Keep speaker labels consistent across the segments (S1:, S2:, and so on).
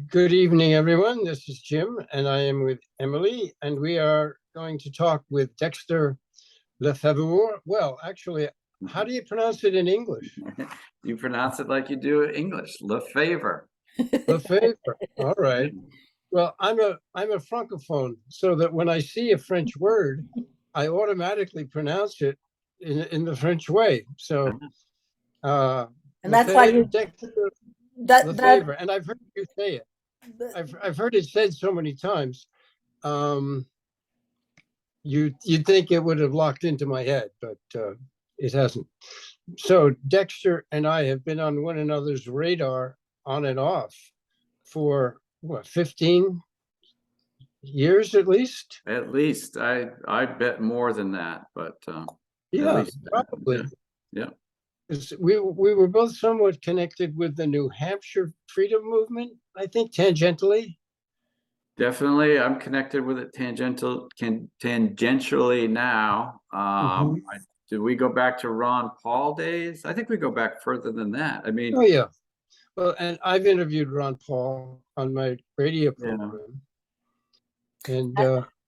S1: Good evening, everyone. This is Jim, and I am with Emily, and we are going to talk with Dextor Lefavour. Well, actually, how do you pronounce it in English?
S2: You pronounce it like you do English, Lefavour.
S1: Lefavour. All right. Well, I'm a francophone, so that when I see a French word, I automatically pronounce it in the French way. So,
S3: And that's why you
S1: Dextor
S3: that
S1: Lefavour, and I've heard you say it. I've heard it said so many times. You'd think it would have locked into my head, but it hasn't. So Dextor and I have been on one another's radar on and off for what, 15 years at least?
S2: At least I bet more than that, but
S1: Yeah,
S2: at least
S1: probably.
S2: Yeah.
S1: We were both somewhat connected with the New Hampshire freedom movement, I think, tangentially.
S2: Definitely, I'm connected with it tangentially now. Did we go back to Ron Paul days? I think we go back further than that. I mean,
S1: Oh yeah. Well, and I've interviewed Ron Paul on my radio program, and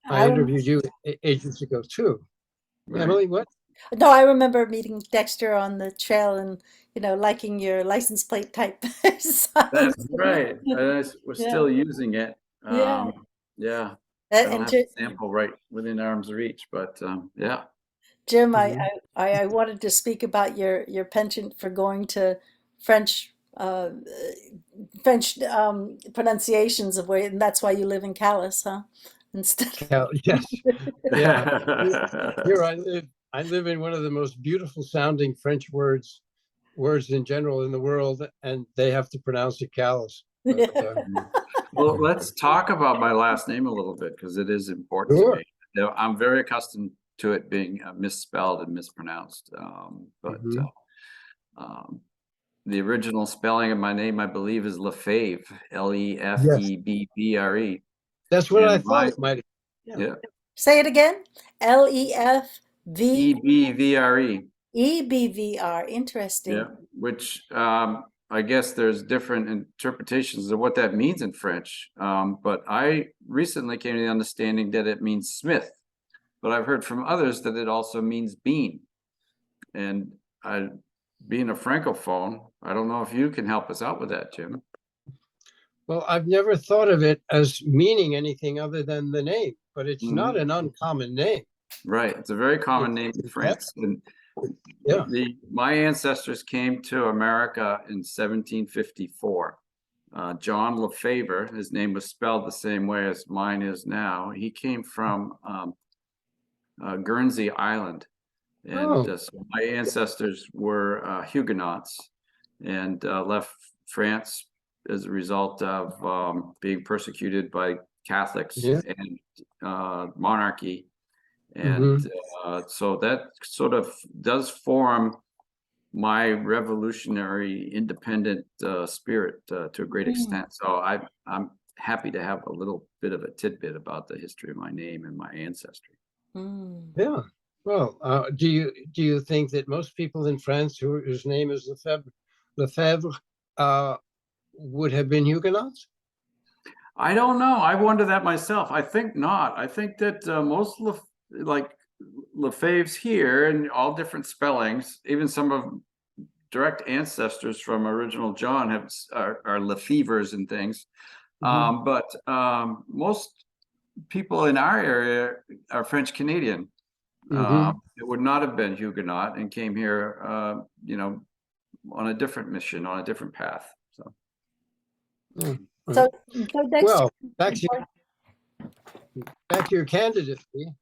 S1: I interviewed you ages ago too.
S2: right.
S1: Emily, what?
S3: No, I remember meeting Dexter on the trail and liking your license plate type signs.
S2: That's right. We're still using it.
S3: Yeah.
S2: Yeah. I don't
S3: And
S2: have a sample right within arm's reach, but yeah.
S3: Jim, I wanted to speak about your penchant for going to French French pronunciations of way, and that's why you live in Calais, huh? Instead.
S1: Yes. Yeah. Here I live in one of the most beautiful sounding French words in general in the world, and they have to pronounce it callous.
S2: Well, let's talk about my last name a little bit because it is important to me. I'm very accustomed to it being misspelled and mispronounced, but the original spelling of my name, I believe, is Lefavre, Lefebbre.
S1: That's what I thought it might.
S2: Yeah.
S3: Say it again. Lefv.
S2: Ebvre.
S3: EBVR. Interesting.
S2: Yeah, which I guess there's different interpretations of what that means in French. But I recently came to the understanding that it means smith, but I've heard from others that it also means bean. And being a francophone, I don't know if you can help us out with that, Jim.
S1: Well, I've never thought of it as meaning anything other than the name, but it's not an uncommon name.
S2: Right. It's a very common name in France. And my ancestors came to America in 1754. John Lefavour, his name was spelled the same way as mine is now. He came from Guernsey Island. And so my ancestors were Huguenots and left France as a result of being persecuted by Catholics and monarchy. And so that sort of does form my revolutionary independent spirit to a great extent. So I'm happy to have a little bit of a tidbit about the history of my name and my ancestry.
S1: Yeah. Well, do you think that most people in France whose name is Lefebvre would have been Huguenots?
S2: I don't know. I wonder that myself. I think not. I think that most Lefebvre's here and all different spellings, even some of direct ancestors from original John are Lefevres and things. But most people in our area are French Canadian. It would not have been Huguenot and came here, on a different mission, on a different path.
S3: So
S1: well, back to your candidacy.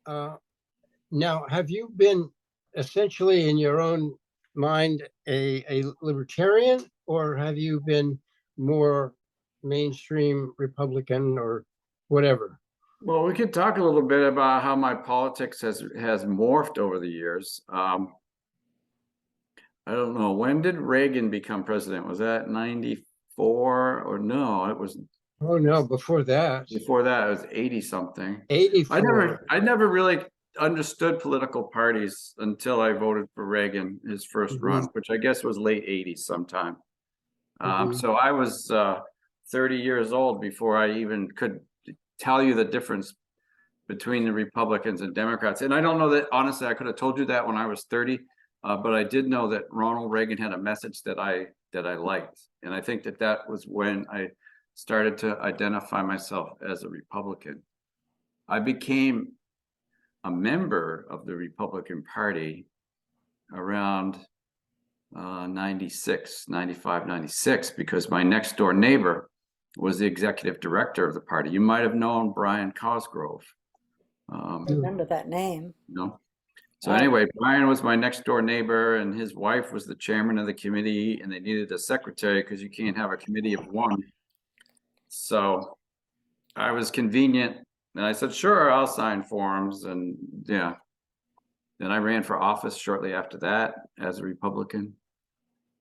S1: Now, have you been essentially in your own mind a libertarian, or have you been more mainstream Republican or whatever?
S2: Well, we could talk a little bit about how my politics has morphed over the years. I don't know. When did Reagan become president? Was that 94 or no? It was.
S1: Oh no, before that.
S2: Before that, it was 80 something.
S1: 84.
S2: I never really understood political parties until I voted for Reagan, his first run, which I guess was late 80s sometime. So I was 30 years old before I even could tell you the difference between the Republicans and Democrats. And I don't know that, honestly, I could have told you that when I was 30, but I did know that Ronald Reagan had a message that I liked. And I think that was when I started to identify myself as a Republican. I became a member of the Republican Party around 96, 95, 96, because my next door neighbor was the executive director of the party. You might have known Brian Cosgrove.
S3: I remember that name.
S2: No. So anyway, Brian was my next door neighbor, and his wife was the chairman of the committee, and they needed a secretary because you can't have a committee of one. So I was convenient, and I said, sure, I'll sign forms. And yeah, then I ran for office shortly after that as a Republican.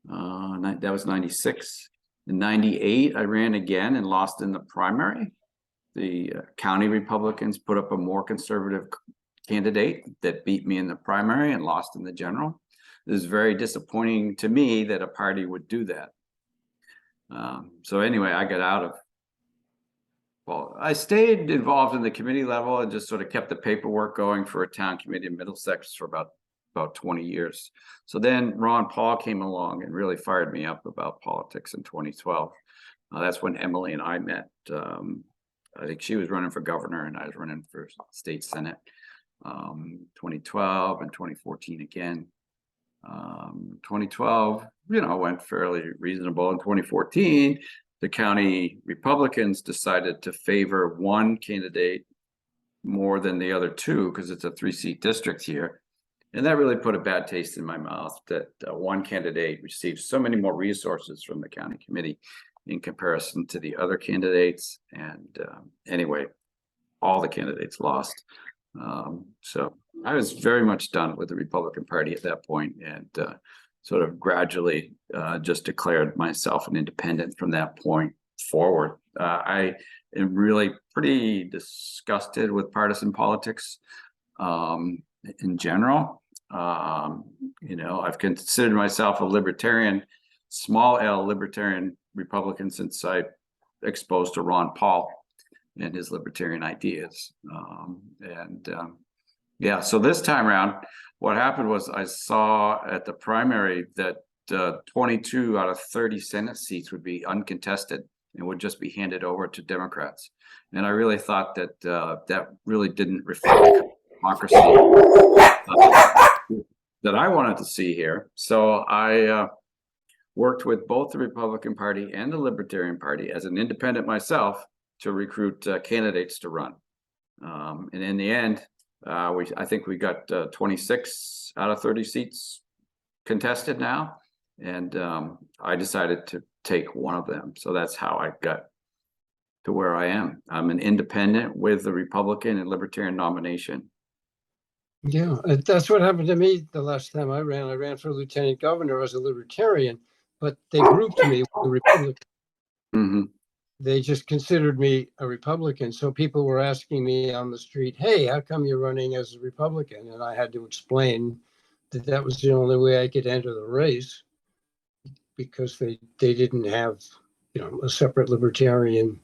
S2: That was 96. In 98, I ran again and lost in the primary. The county Republicans put up a more conservative candidate that beat me in the primary and lost in the general. It was very disappointing to me that a party would do that. So anyway, I got out of, well, I stayed involved in the committee level and just sort of kept the paperwork going for a town committee in Middlesex for about 20 years. So then Ron Paul came along and really fired me up about politics in 2012. That's when Emily and I met. I think she was running for governor and I was running for state senate. 2012 and 2014 again. 2012, went fairly reasonable. In 2014, the county Republicans decided to favor one candidate more than the other two because it's a 3-seat district here. And that really put a bad taste in my mouth that one candidate received so many more resources from the county committee in comparison to the other candidates. And anyway, all the candidates lost. So I was very much done with the Republican Party at that point, and sort of gradually just declared myself an independent from that point forward. I am really pretty disgusted with partisan politics in general. I've considered myself a libertarian, small L libertarian Republican since I exposed to Ron Paul and his libertarian ideas. Yeah, so this time around, what happened was I saw at the primary that 22 out of 30 Senate seats would be uncontested and would just be handed over to Democrats. And I really thought that that really didn't reflect the democracy that I wanted to see here. So I worked with both the Republican Party and the Libertarian Party as an independent myself to recruit candidates to run. And in the end, I think we got 26 out of 30 seats contested now. And I decided to take one of them. So that's how I got to where I am. I'm an independent with the Republican and Libertarian nomination.
S1: Yeah, that's what happened to me the last time I ran. I ran for lieutenant governor as a Libertarian, but they grouped me with the Republican.
S2: Mm-hmm.
S1: They just considered me a Republican. So people were asking me on the street, hey, how come you're running as a Republican? And I had to explain that that was the only way I could enter the race because they didn't have, a separate Libertarian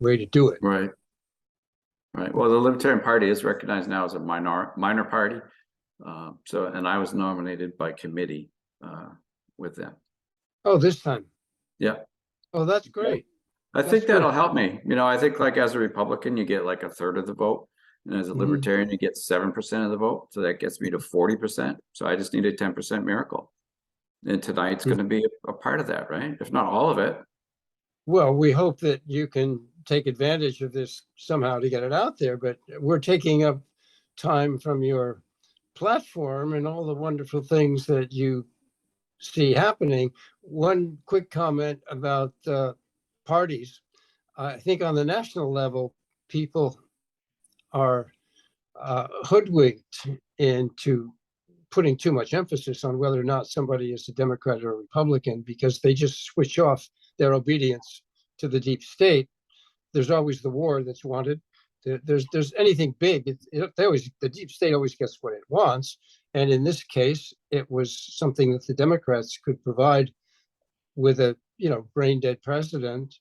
S1: way to do it.
S2: Right. Right. Well, the Libertarian Party is recognized now as a minor party. And I was nominated by committee with them.
S1: Oh, this time.
S2: Yeah.
S1: Oh, that's great.
S2: I think that'll help me. I think like as a Republican, you get like a third of the vote. And as a Libertarian, you get 7% of the vote. So that gets me to 40%. So I just need a 10% miracle. And tonight's going to be a part of that, right? If not all of it.
S1: Well, we hope that you can take advantage of this somehow to get it out there, but we're taking up time from your platform and all the wonderful things that you see happening. One quick comment about parties. I think on the national level, people are hoodwinked into putting too much emphasis on whether or not somebody is a Democrat or a Republican because they just switch off their obedience to the deep state. There's always the war that's wanted. There's anything big. The deep state always gets what it wants. And in this case, it was something that the Democrats could provide with a brain dead president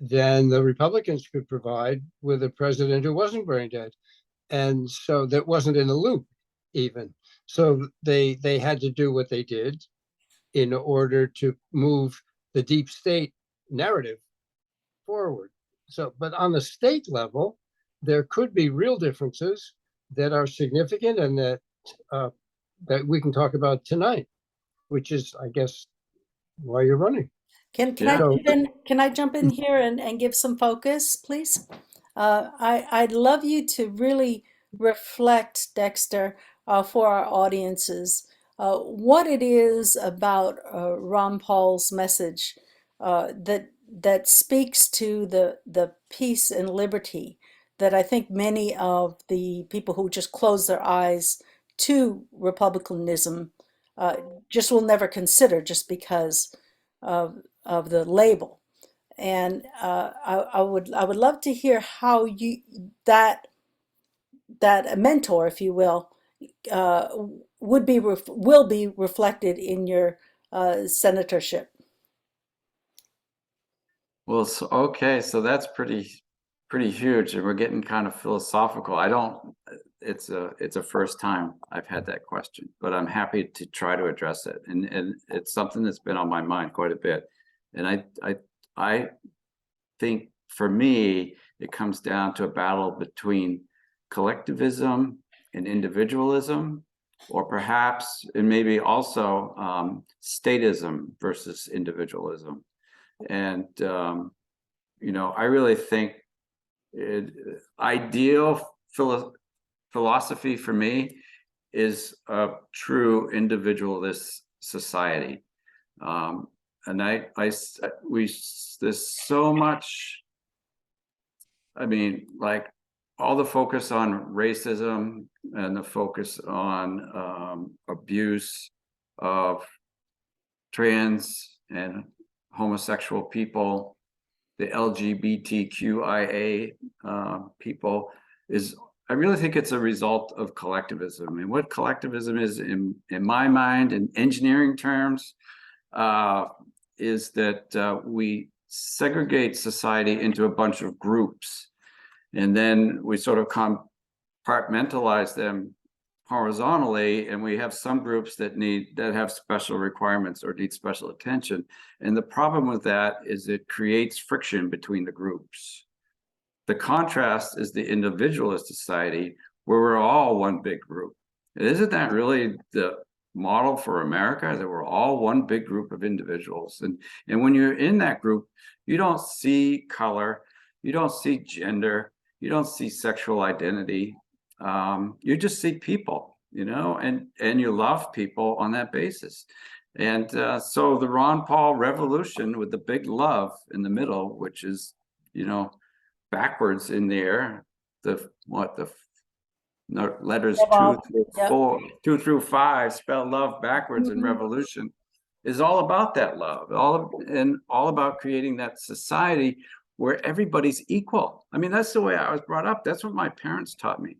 S1: then the Republicans could provide with a president who wasn't brain dead. And so that wasn't in the loop even. So they had to do what they did in order to move the deep state narrative forward. So, but on the state level, there could be real differences that are significant and that we can talk about tonight, which is, I guess, why you're running.
S3: Can I
S2: Yeah.
S3: jump in? Can I jump in here and give some focus, please? I'd love you to really reflect, Dexter, for our audiences, what it is about Ron Paul's message that speaks to the peace and liberty that I think many of the people who just close their eyes to republicanism just will never consider, just because of the label. And I would love to hear how you that that mentor, if you will, uh, will be reflected in your senatorship.
S2: Well, so, okay, so that's pretty huge, and we're getting kind of philosophical. I don't. It's a first time I've had that question, but I'm happy to try to address it, and it's something that's been on my mind quite a bit. And I think for me, it comes down to a battle between collectivism and individualism, or perhaps, and maybe also statism versus individualism. And I really think ideal philosophy for me is a true individualist society. And there's so much, I mean, like all the focus on racism and the focus on abuse of trans and homosexual people, the LGBTQIA people, I really think it's a result of collectivism. And what collectivism is, in my mind, in engineering terms, is that we segregate society into a bunch of groups, and then we sort of compartmentalize them horizontally, and we have some groups that have special requirements or need special attention. And the problem with that is it creates friction between the groups. The contrast is the individualist society, where we're all one big group. And isn't that really the model for America, that we're all one big group of individuals? And when you're in that group, you don't see color, you don't see gender, you don't see sexual identity. You just see people, and you love people on that basis. And so the Ron Paul revolution, with the big love in the middle, which is, backwards in there, the letters
S3: Yep.
S2: 2 through 5 spell love backwards in revolution, is all about that love, all about creating that society where everybody's equal. I mean, that's the way I was brought up. That's what my parents taught me.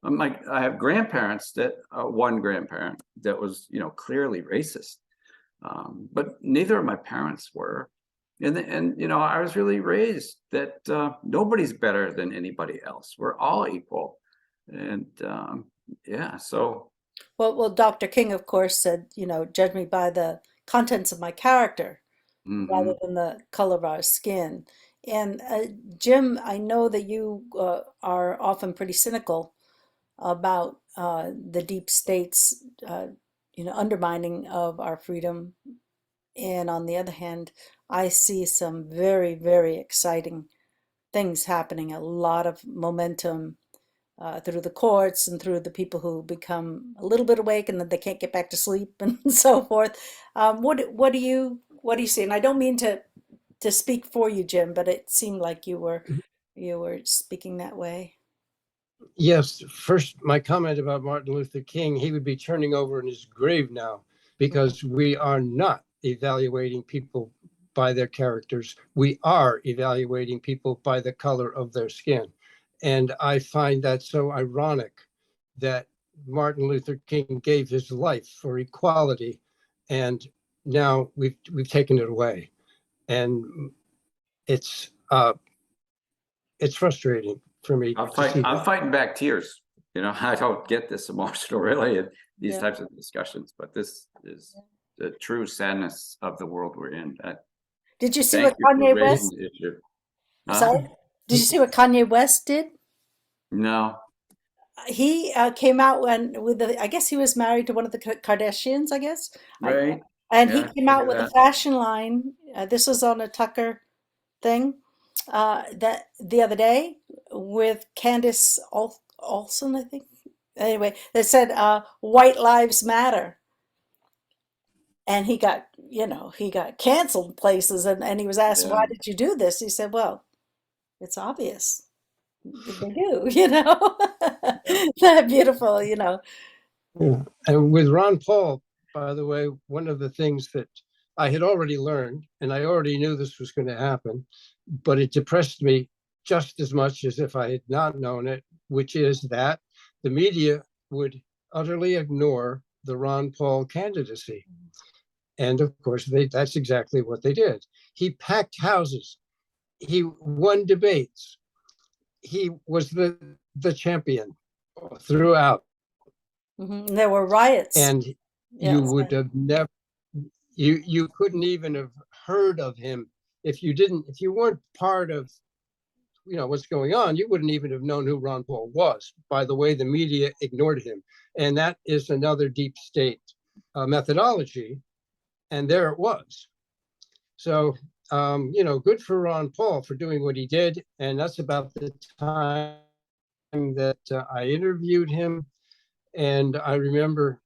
S2: I have grandparents one grandparent that was, clearly racist, but neither of my parents were. And I was really raised that nobody's better than anybody else. We're all equal. And so.
S3: Well, Dr. King, of course, said, judge me by the contents of my character rather than the color of our skin. And Jim, I know that you are often pretty cynical about the deep state's, undermining of our freedom. And on the other hand, I see some very, very exciting things happening, a lot of momentum through the courts and through the people who become a little bit awake and then they can't get back to sleep and so forth. What do you see? And I don't mean to speak for you, Jim, but it seemed like you were speaking that way.
S1: Yes, first, my comment about Martin Luther King, he would be turning over in his grave now, because we are not evaluating people by their characters. We are evaluating people by the color of their skin. And I find that so ironic that Martin Luther King gave his life for equality, and now we've taken it away. And it's frustrating for me to see
S2: I'm
S1: that.
S2: fighting back tears. I don't get this emotional really in these
S3: Yeah.
S2: types of discussions, but this is the true sadness of the world we're in.
S3: Did you see
S2: Thank
S3: what
S2: you for
S3: Kanye
S2: raising
S3: West?
S2: the issue. Huh?
S3: Sorry? Did you see what Kanye West did?
S2: No.
S3: He came out I guess he was married to one of the Kardashians, I guess.
S2: Right.
S3: And he
S2: Yeah,
S3: came
S2: I
S3: out
S2: hear
S3: with a
S2: that.
S3: fashion line. This was on a Tucker thing that the other day with Candace Olson, I think. Anyway, that said, "White Lives Matter," and he got canceled places, and he was asked,
S2: Yeah.
S3: "Why did you do this?" He said, "Well, it's obvious. They do." That beautiful.
S1: Yeah. And with Ron Paul, by the way, one of the things that I had already learned, and I already knew this was going to happen, but it depressed me just as much as if I had not known it, which is that the media would utterly ignore the Ron Paul candidacy. And of course, that's exactly what they did. He packed houses. He won debates. He was the champion throughout.
S3: And there were riots.
S1: And you
S3: Yes.
S1: would have never, you couldn't even have heard of him if you weren't part of what's going on. You wouldn't even have known who Ron Paul was by the way the media ignored him. And that is another deep state methodology. And there it was. So good for Ron Paul for doing what he did. And that's about the time that I interviewed him. And I remember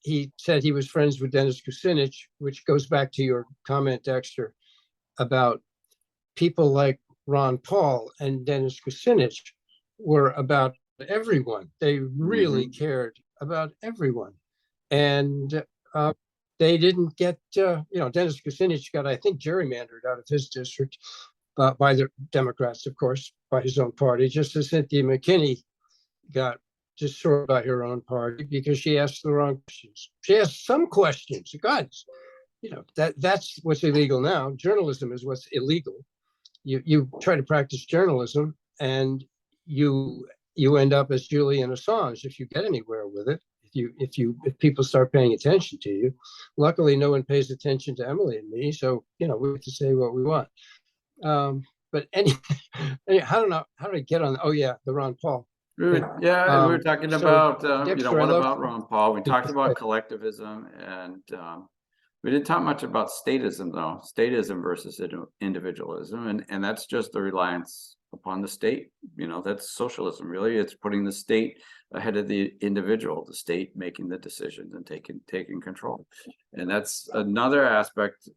S1: he said he was friends with Dennis Kucinich, which goes back to your comment, Dexter, about people like Ron Paul and Dennis Kucinich were about everyone. They really cared about everyone. And they didn't get, Dennis Kucinich got, I think, gerrymandered out of his district by the Democrats, of course, by his own party, just as Cynthia McKinney got destroyed by her own party because she asked the wrong questions. She asked some questions. God, that's what's illegal now. Journalism is what's illegal. You try to practice journalism and you end up as Julian Assange if you get anywhere with it. If people start paying attention to you. Luckily, no one pays attention to Emily and me, so we have to say what we want. But how did I get on? Oh yeah, the Ron Paul.
S2: Yeah, we were talking about
S1: Dexter,
S2: what about Ron Paul? We talked about collectivism, and we didn't talk much about statism, though. Statism versus individualism, and that's just the reliance upon the state. That's socialism, really. It's putting the state ahead of the individual, the state making the decisions and taking control. And that's another aspect,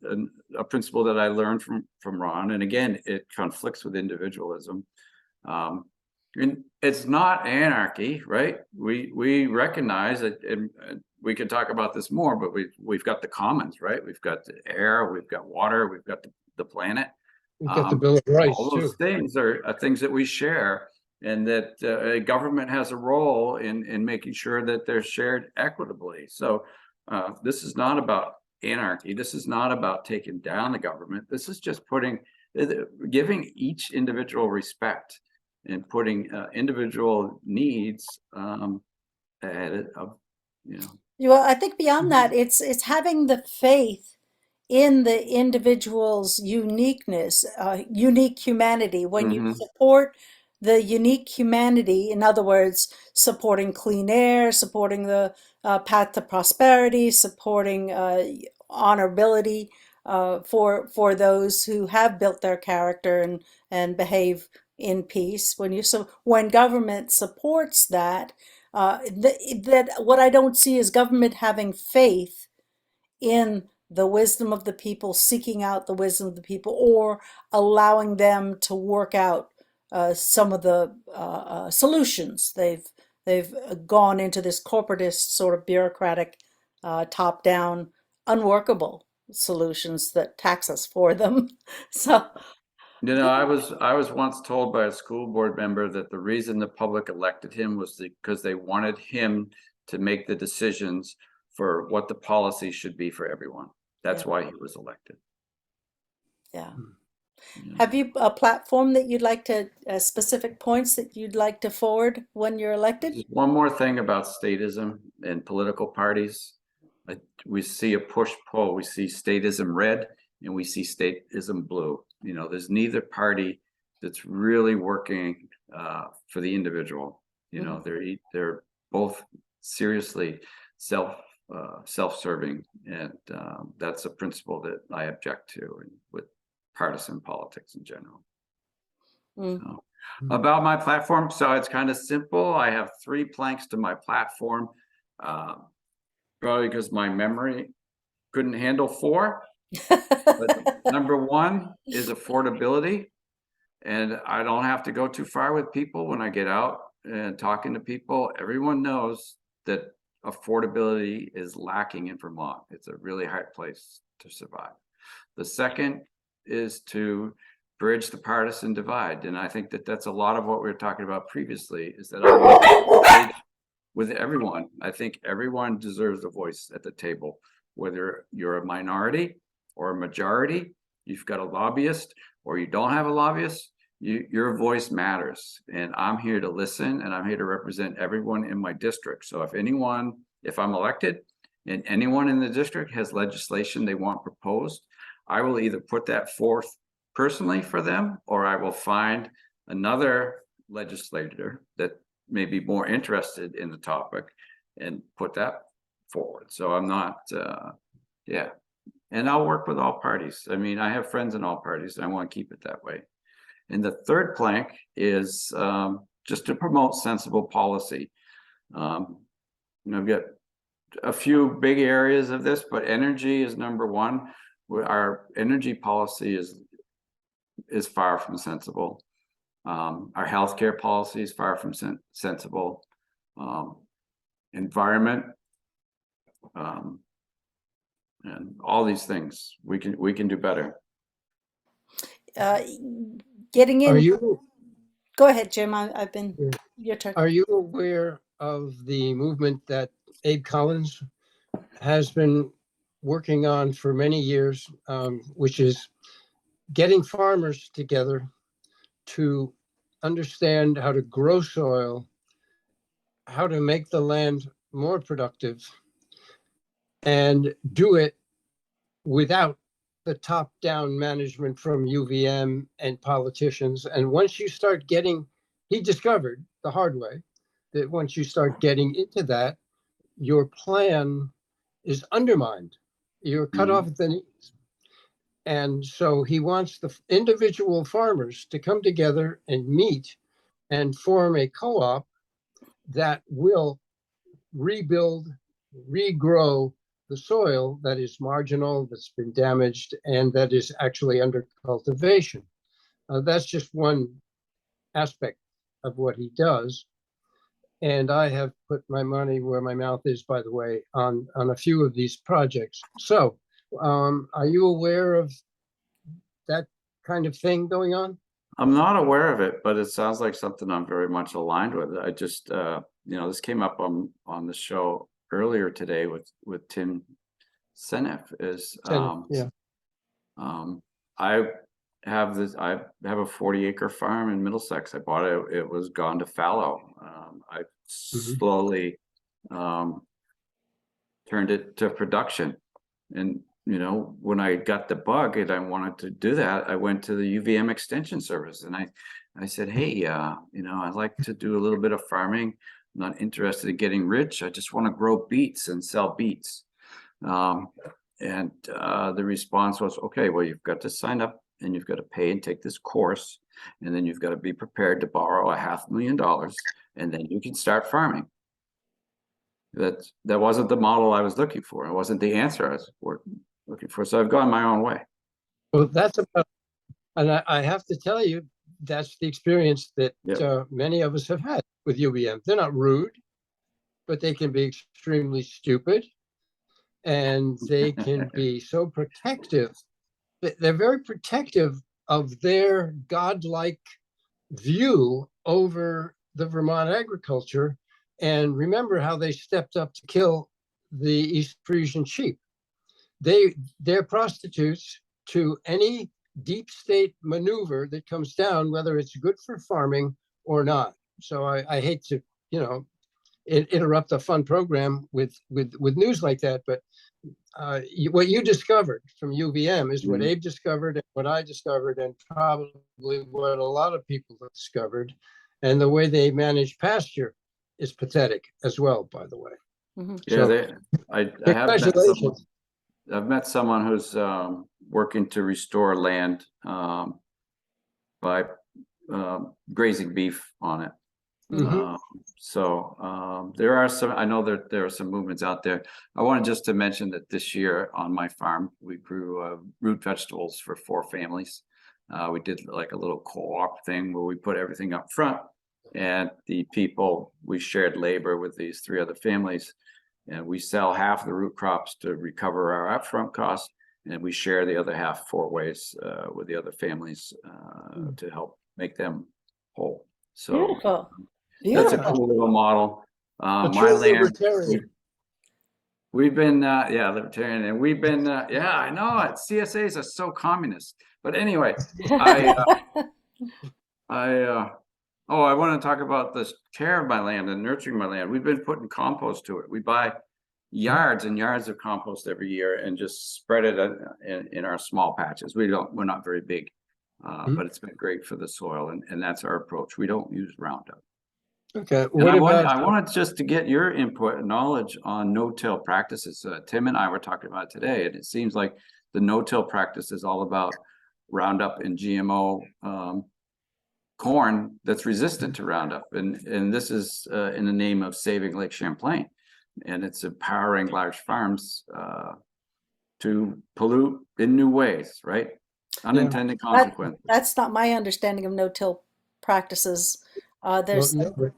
S2: a principle that I learned from Ron. And again, it conflicts with individualism. And it's not anarchy, right? We recognize it, and we can talk about this more, but we've got the commons, right? We've got the air, we've got water, we've got the planet.
S1: We've got the Bill of Rights,
S2: all those things are things that we share, and that a government has a role in making sure that they're shared equitably. So this is not about anarchy. This is not about taking down the government. This is just giving each individual respect and putting individual needs ahead of.
S3: Well, I think beyond that, it's having the faith in the individual's uniqueness, unique humanity. When you support the unique humanity, in other words, supporting clean air, supporting the path to prosperity, supporting honorability for those who have built their character and behave in peace. When government supports that, that what I don't see is government having faith in the wisdom of the people, seeking out the wisdom of the people, or allowing them to work out some of the solutions. They've gone into this corporatist sort of bureaucratic, top-down, unworkable solutions that tax us for them. So
S2: I was once told by a school board member that the reason the public elected him was because they wanted him to make the decisions for what the policy should be for everyone. That's why he was elected.
S3: Yeah.
S2: Yeah.
S3: Have you a platform that you'd like to, specific points that you'd like to forward when you're elected?
S2: Just one more thing about statism and political parties. We see a push-pull. We see statism red and we see statism blue. You know, there's neither party that's really working for the individual. You know, they're both seriously self-serving, and that's a principle that I object to with partisan politics in general. So, about my platform, so it's kind of simple. I have 3 planks to my platform, probably because my memory couldn't handle 4. But number 1 is affordability, and I don't have to go too far with people when I get out and talking to people. Everyone knows that affordability is lacking in Vermont. It's a really hard place to survive. The second is to bridge the partisan divide, and I think that that's a lot of what we were talking about previously, is that I want to with everyone. I think everyone deserves a voice at the table, whether you're a minority or a majority, you've got a lobbyist or you don't have a lobbyist, your voice matters. And I'm here to listen, and I'm here to represent everyone in my district. So if I'm elected and anyone in the district has legislation they want proposed, I will either put that forth personally for them, or I will find another legislator that may be more interested in the topic and put that forward. So I'm not, yeah. And I'll work with all parties. I mean, I have friends in all parties, and I want to keep it that way. And the third plank is just to promote sensible policy. You know, I've got a few big areas of this, but energy is number 1. Our energy policy is far from sensible. Our healthcare policy is far from sensible. Environment, and all these things we can do better.
S3: Getting in.
S1: Are you
S3: Go ahead, Jim. I've been your turn.
S1: Are you aware of the movement that Abe Collins has been working on for many years, which is getting farmers together to understand how to grow soil, how to make the land more productive, and do it without the top-down management from UVM and politicians? And once you start getting, he discovered the hard way that once you start getting into that, your plan is undermined. You're cut off at the knees. And so he wants the individual farmers to come together and meet and form a co-op that will rebuild, regrow the soil that is marginal, that's been damaged, and that is actually under cultivation. That's just one aspect of what he does. And I have put my money where my mouth is, by the way, on a few of these projects. So are you aware of that kind of thing going on?
S2: I'm not aware of it, but it sounds like something I'm very much aligned with. I just, you know, this came up on the show earlier today with Tim Seneff. I have a 40-acre farm in Middlesex. I bought it. It was gone to fallow. I slowly turned it to production, and you know, when I got the bug and I wanted to do that, I went to the UVM Extension Service, and I said, hey, you know, I'd like to do a little bit of farming. I'm not interested in getting rich. I just want to grow beets and sell beets. And the response was, okay, well, you've got to sign up and you've got to pay and take this course. And then you've got to be prepared to borrow $500,000, and then you can start farming. That wasn't the model I was looking for. It wasn't the answer I was looking for. So I've gone my own way.
S1: Well, that's about, and I have to tell you, that's the experience that many of us have had with UVM. They're not rude, but they can be extremely stupid, and they can be so protective. They're very protective of their godlike view over the Vermont agriculture. And remember how they stepped up to kill the East Frisian sheep. They're prostitutes to any deep state maneuver that comes down, whether it's good for farming or not. So I hate to, interrupt a fun program with news like that, but what you discovered from UVM is what Abe discovered and what I discovered, and probably what a lot of people have discovered. And the way they manage pasture is pathetic as well, by the way.
S2: Yeah,
S1: So,
S2: I have met
S1: congratulations.
S2: I've met someone who's working to restore land by grazing beef on it.
S1: Mhm.
S2: There are some, I know that there are some movements out there. I wanted just to mention that this year on my farm, we grew root vegetables for 4 families. We did like a little co-op thing where we put everything up front, and we shared labor with these 3 other families, and we sell half the root crops to recover our upfront costs, and we share the other half 4 ways with the other families to help make them whole. So
S3: Beautiful.
S2: that's a
S3: Beautiful.
S2: cool little model.
S1: A
S2: My
S1: true
S2: land,
S1: libertarian.
S2: we've been, libertarian, and we've been, I know it. CSAs are so communist. But anyway, I want to talk about this care of my land and nurturing my land. We've been putting compost to it. We buy yards and yards of compost every year and just spread it in our small patches. We're not very big, but it's been great for the soil, and that's our approach. We don't use Roundup.
S1: Okay.
S2: And
S1: What about?
S2: I wanted just to get your input and knowledge on no-till practices. Tim and I were talking about it today, and it seems like the no-till practice is all about Roundup and GMO corn that's resistant to Roundup, and this is in the name of saving Lake Champlain, and it's empowering large farms to pollute in new ways, right? Unintended consequences.
S3: That's not my understanding of no-till practices. There's
S1: Well, no,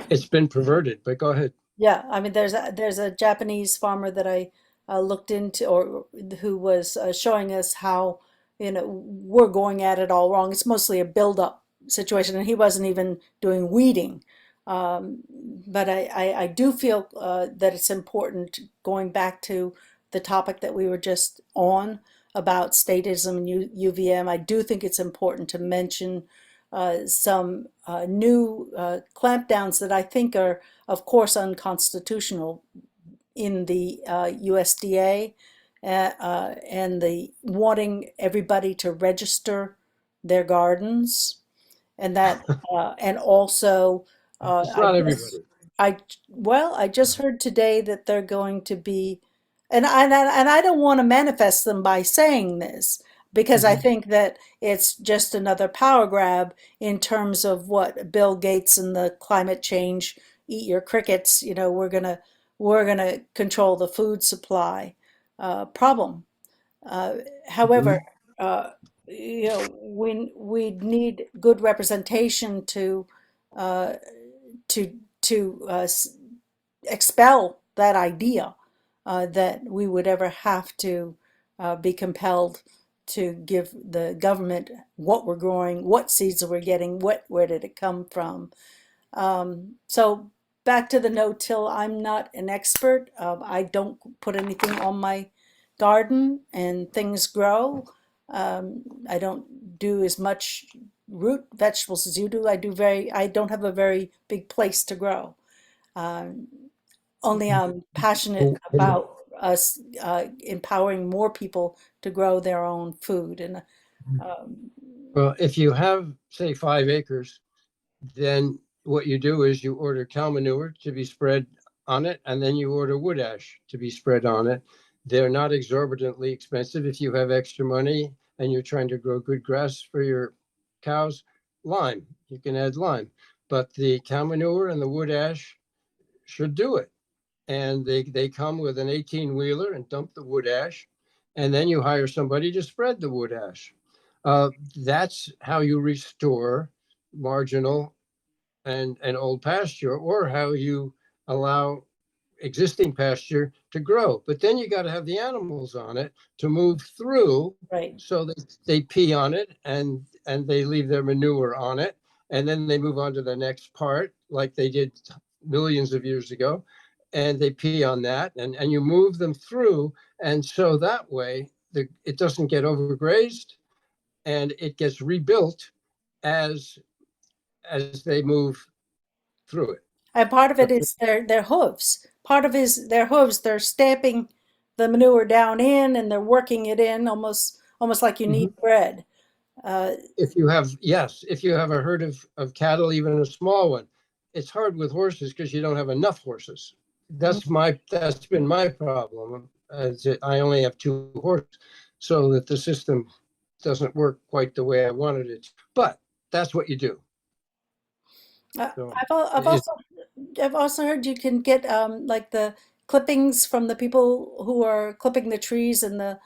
S1: it's been perverted, but go ahead.
S3: Yeah, I mean, there's a Japanese farmer that I looked into, or who was showing us how, we're going at it all wrong. It's mostly a build-up situation, and he wasn't even doing weeding. But I do feel that it's important, going back to the topic that we were just on about statism and UVM. I do think it's important to mention some new clampdowns that I think are, of course, unconstitutional in the USDA, and the wanting everybody to register their gardens, and that and also
S1: It's not everybody.
S3: I just heard today that they're going to be, and I don't want to manifest them by saying this, because I think that it's just another power grab in terms of what Bill Gates and the climate change, eat your crickets, we're gonna control the food supply problem. However, we need good representation to uh, to expel that idea that we would ever have to be compelled to give the government what we're growing, what seeds we're getting, where did it come from. So back to the no-till, I'm not an expert. I don't put anything on my garden, and things grow. I don't do as much root vegetables as you do. I don't have a very big place to grow. Um, Only I'm passionate about us empowering more people to grow their own food. And
S1: Well, if you have, say, 5 acres, then what you do is you order cow manure to be spread on it, and then you order wood ash to be spread on it. They're not exorbitantly expensive. If you have extra money and you're trying to grow good grass for your cows, lime, you can add lime. But the cow manure and the wood ash should do it. And they come with an 18-wheeler and dump the wood ash, and then you hire somebody to spread the wood ash. That's how you restore marginal and old pasture, or how you allow existing pasture to grow. But then you got to have the animals on it to move through,
S3: right.
S1: so they pee on it and they leave their manure on it, and then they move on to the next part like they did millions of years ago, and they pee on that, and you move them through, and so that way it doesn't get overgrazed, and it gets rebuilt as they move through it.
S3: And part of it is their hooves. Part of is their hooves. They're stamping the manure down in, and they're working it in almost like you knead bread.
S1: If you have, yes, if you have a herd of cattle, even a small one, it's hard with horses because you don't have enough horses. That's been my problem. I only have 2 horses, so that the system doesn't work quite the way I wanted it. But that's what you do. So
S3: I've also heard you can get like the clippings from the people who are clipping the trees, and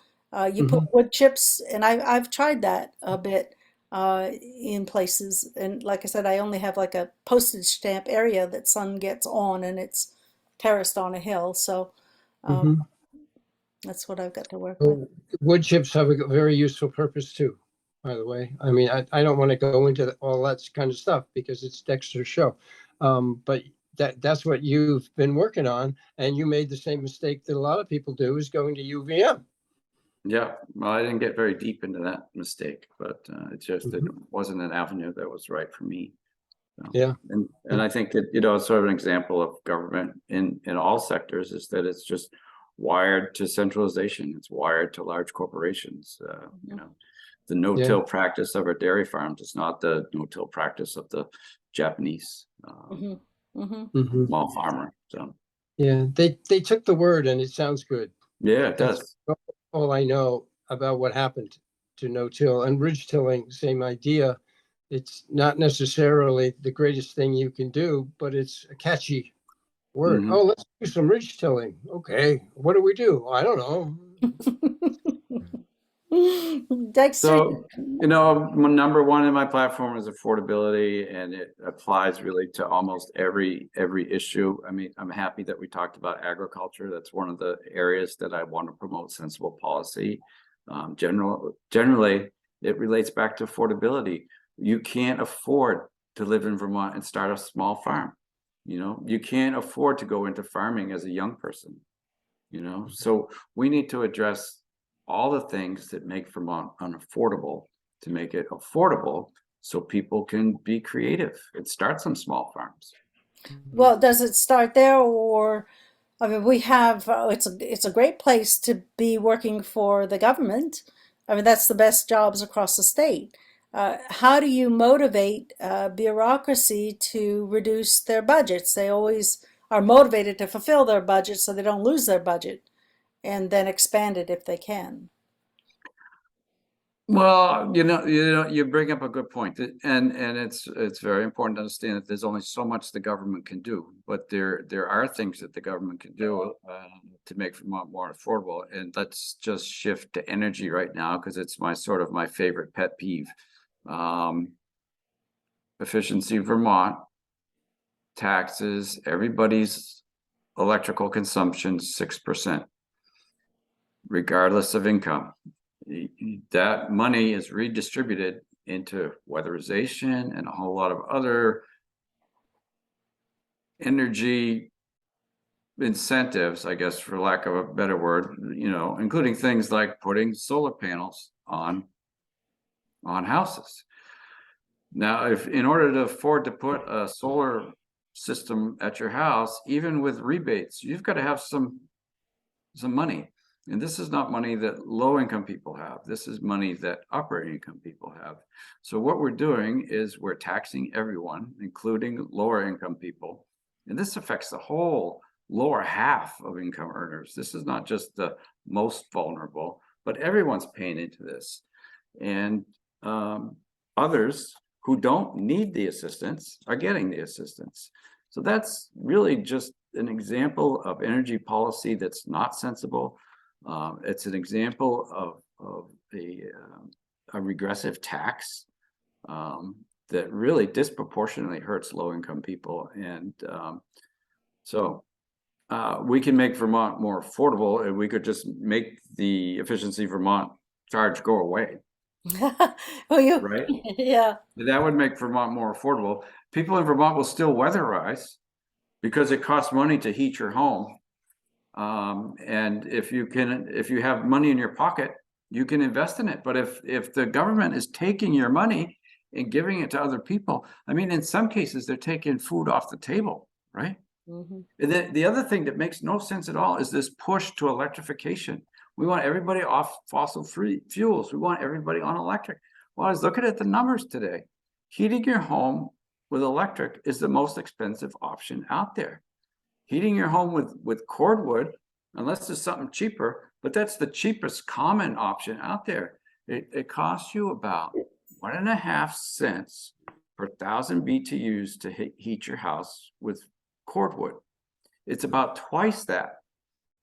S3: you put wood chips, and I've tried that a bit in places. And like I said, I only have like a postage stamp area that sun gets on, and it's terraced on a hill, so that's what I've got to work with.
S1: wood chips have a very useful purpose too, by the way. I mean, I don't want to go into all that kind of stuff because it's Dexter's show. But that's what you've been working on, and you made the same mistake that a lot of people do, is going to UVM.
S2: Yeah, well, I didn't get very deep into that mistake, but it just it wasn't an avenue that was right for me. So,
S1: Yeah,
S2: and I think that, you know, sort of an example of government in all sectors is that it's just wired to centralization. It's wired to large corporations. You know, the no-till practice of our dairy farms is not the no-till practice of the Japanese small farmer. So
S1: yeah, they took the word, and it sounds good.
S2: yeah, it does.
S1: All I know about what happened to no-till and ridge tilling, same idea. It's not necessarily the greatest thing you can do, but it's a catchy word. Oh, let's do some ridge tilling. Okay, what do we do? I don't know.
S3: Dexter,
S2: So, you know, number one in my platform is affordability, and it applies really to almost every issue. I mean, I'm happy that we talked about agriculture. That's one of the areas that I want to promote sensible policy. Generally, it relates back to affordability. You can't afford to live in Vermont and start a small farm. You know, you can't afford to go into farming as a young person. You know, so we need to address all the things that make Vermont unaffordable to make it affordable so people can be creative and start some small farms.
S3: well, does it start there, or I mean, we have it's a great place to be working for the government. I mean, that's the best jobs across the state. How do you motivate bureaucracy to reduce their budgets? They always are motivated to fulfill their budget so they don't lose their budget, and then expand it if they can.
S2: Well, you bring up a good point, and it's very important to understand that there's only so much the government can do, but there are things that the government can do to make Vermont more affordable. And let's just shift to energy right now, because it's my favorite pet peeve. Efficiency Vermont taxes everybody's electrical consumption 6%, regardless of income. That money is redistributed into weatherization and a whole lot of other energy incentives, I guess, for lack of a better word, you know, including things like putting solar panels on houses. Now, if in order to afford to put a solar system at your house, even with rebates, you've got to have some money. And this is not money that low-income people have. This is money that upper-income people have. So what we're doing is we're taxing everyone, including lower-income people. And this affects the whole lower half of income earners. This is not just the most vulnerable, but everyone's paying into this. And others who don't need the assistance are getting the assistance. So that's really just an example of energy policy that's not sensible. It's an example of a regressive tax that really disproportionately hurts low-income people. And so we can make Vermont more affordable, and we could just make the Efficiency Vermont charge go away. Right?
S3: Yeah.
S2: That would make Vermont more affordable. People in Vermont will still weatherize because it costs money to heat your home. And if you have money in your pocket, you can invest in it. But if the government is taking your money and giving it to other people, I mean, in some cases, they're taking food off the table, right?
S3: Mm-hmm.
S2: And the other thing that makes no sense at all is this push to electrification. We want everybody off fossil-free fuels. We want everybody on electric. Well, I was looking at the numbers today. Heating your home with electric is the most expensive option out there. Heating your home with cordwood, unless there's something cheaper, but that's the cheapest common option out there. It costs you about 1.5 cents per 1,000 BTUs to heat your house with cordwood. It's about twice that,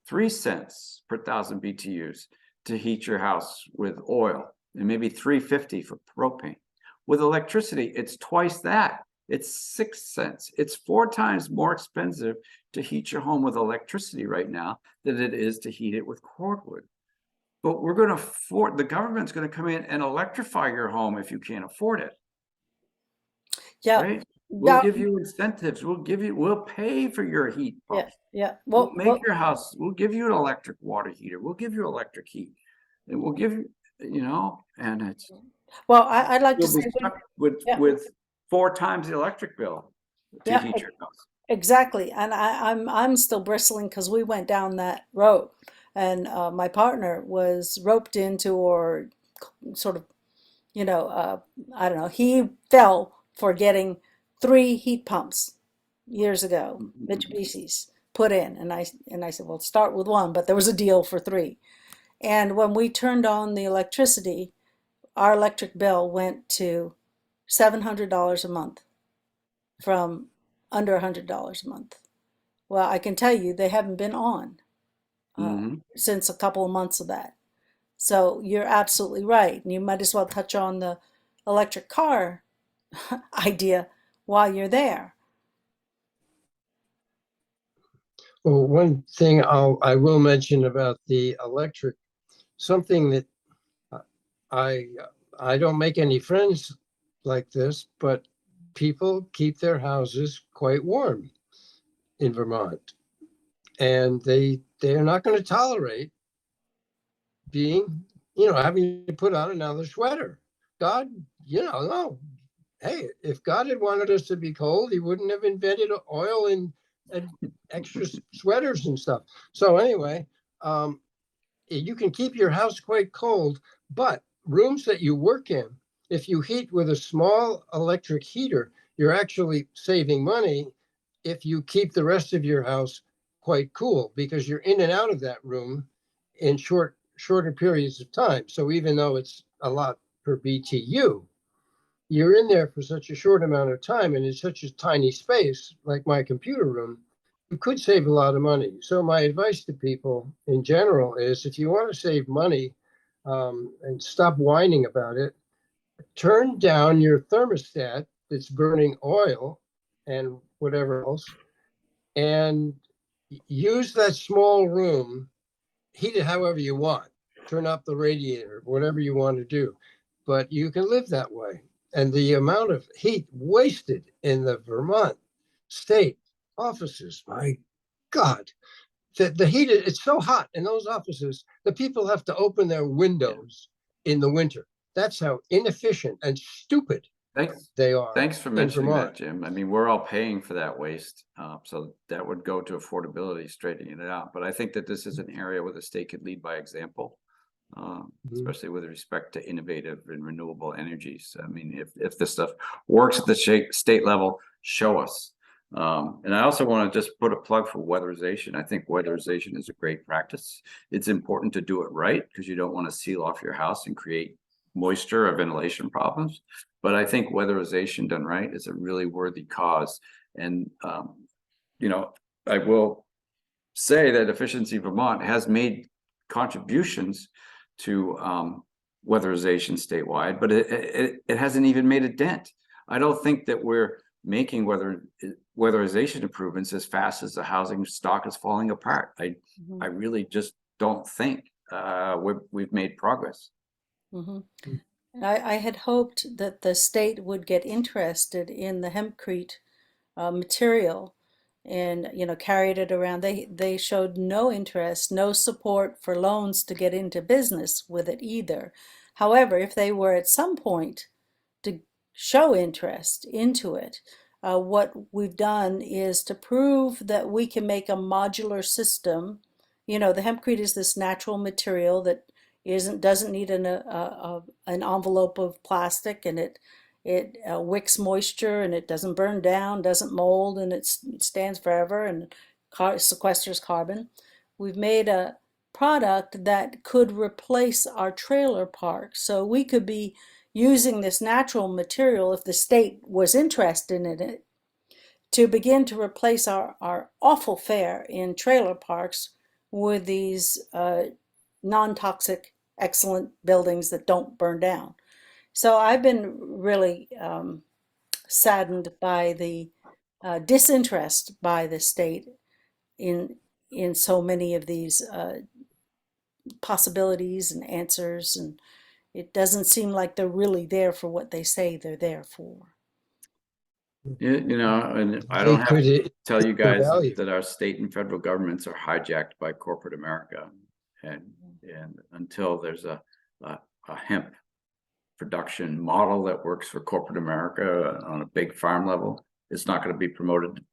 S2: 3 cents per 1,000 BTUs to heat your house with oil, and maybe 3.50 for propane. With electricity, it's twice that. It's 6 cents. It's 4 times more expensive to heat your home with electricity right now than it is to heat it with cordwood. But we're going to afford, the government's going to come in and electrify your home if you can't afford it.
S3: Yeah.
S2: Right? We'll
S3: Yeah.
S2: give you incentives. We'll pay for your heat
S3: Yeah.
S2: pumps.
S3: Yeah.
S2: We'll
S3: Well,
S2: make your house, we'll give you an electric water heater. We'll give you electric heat. And we'll give you, and it's,
S3: I'd like to
S2: you'll be
S3: say,
S2: stuck with
S3: yeah.
S2: 4 times the electric bill to
S3: Yeah,
S2: heat your house.
S3: exactly. And I'm still bristling because we went down that road, and my partner was roped into, or sort of, I don't know, he fell for getting 3 heat pumps years ago, Mitsubishi's put in, and I said, well, start with 1, but there was a deal for 3. And when we turned on the electricity, our electric bill went to $700 a month from under $100 a month. Well, I can tell you they haven't been on since a couple of months of that. So you're absolutely right. And you might as well touch on the electric car idea while you're there.
S1: Well, one thing I will mention about the electric, something that I don't make any friends like this, but people keep their houses quite warm in Vermont, and they're not going to tolerate being, having to put on another sweater. God, no. Hey, if God had wanted us to be cold, he wouldn't have invented oil and extra sweaters and stuff. So anyway, you can keep your house quite cold, but rooms that you work in, if you heat with a small electric heater, you're actually saving money if you keep the rest of your house quite cool, because you're in and out of that room in shorter periods of time. So even though it's a lot per BTU, you're in there for such a short amount of time and in such a tiny space, like my computer room, you could save a lot of money. So my advice to people in general is, if you want to save money and stop whining about it, turn down your thermostat that's burning oil and whatever else, and use that small room, heat it however you want, turn up the radiator, whatever you want to do, but you can live that way. And the amount of heat wasted in the Vermont state offices, my God, the heat, it's so hot in those offices, the people have to open their windows in the winter. That's how inefficient and stupid they are.
S2: Thanks for mentioning that, Jim. I mean, we're all paying for that waste. So that would go to affordability, straightening it out. But I think that this is an area where the state could lead by example, especially with respect to innovative and renewable energies. I mean, if this stuff works at the state level, show us. And I also want to just put a plug for weatherization. I think weatherization is a great practice. It's important to do it right, because you don't want to seal off your house and create moisture or ventilation problems. But I think weatherization done right is a really worthy cause. And, I will say that Efficiency Vermont has made contributions to weatherization statewide, but it hasn't even made a dent. I don't think that we're making weatherization improvements as fast as the housing stock is falling apart. I really just don't think we've made progress.
S3: I had hoped that the state would get interested in the hempcrete material and carried it around. They showed no interest, no support for loans to get into business with it either. However, if they were at some point to show interest into it, what we've done is to prove that we can make a modular system. The hempcrete is this natural material that doesn't need an envelope of plastic, and it wicks moisture, and it doesn't burn down, doesn't mold, and it stands forever and sequesters carbon. We've made a product that could replace our trailer park. So we could be using this natural material, if the state was interested in it, to begin to replace our awful fare in trailer parks with these non-toxic, excellent buildings that don't burn down. So I've been really saddened by the disinterest by the state in so many of these possibilities and answers, and it doesn't seem like they're really there for what they say they're there for.
S2: And I
S1: They
S2: don't have
S1: could
S2: to tell you guys
S1: value.
S2: that our state and federal governments are hijacked by corporate America, and until there's a hemp production model that works for corporate America on a big farm level, it's not going to be promoted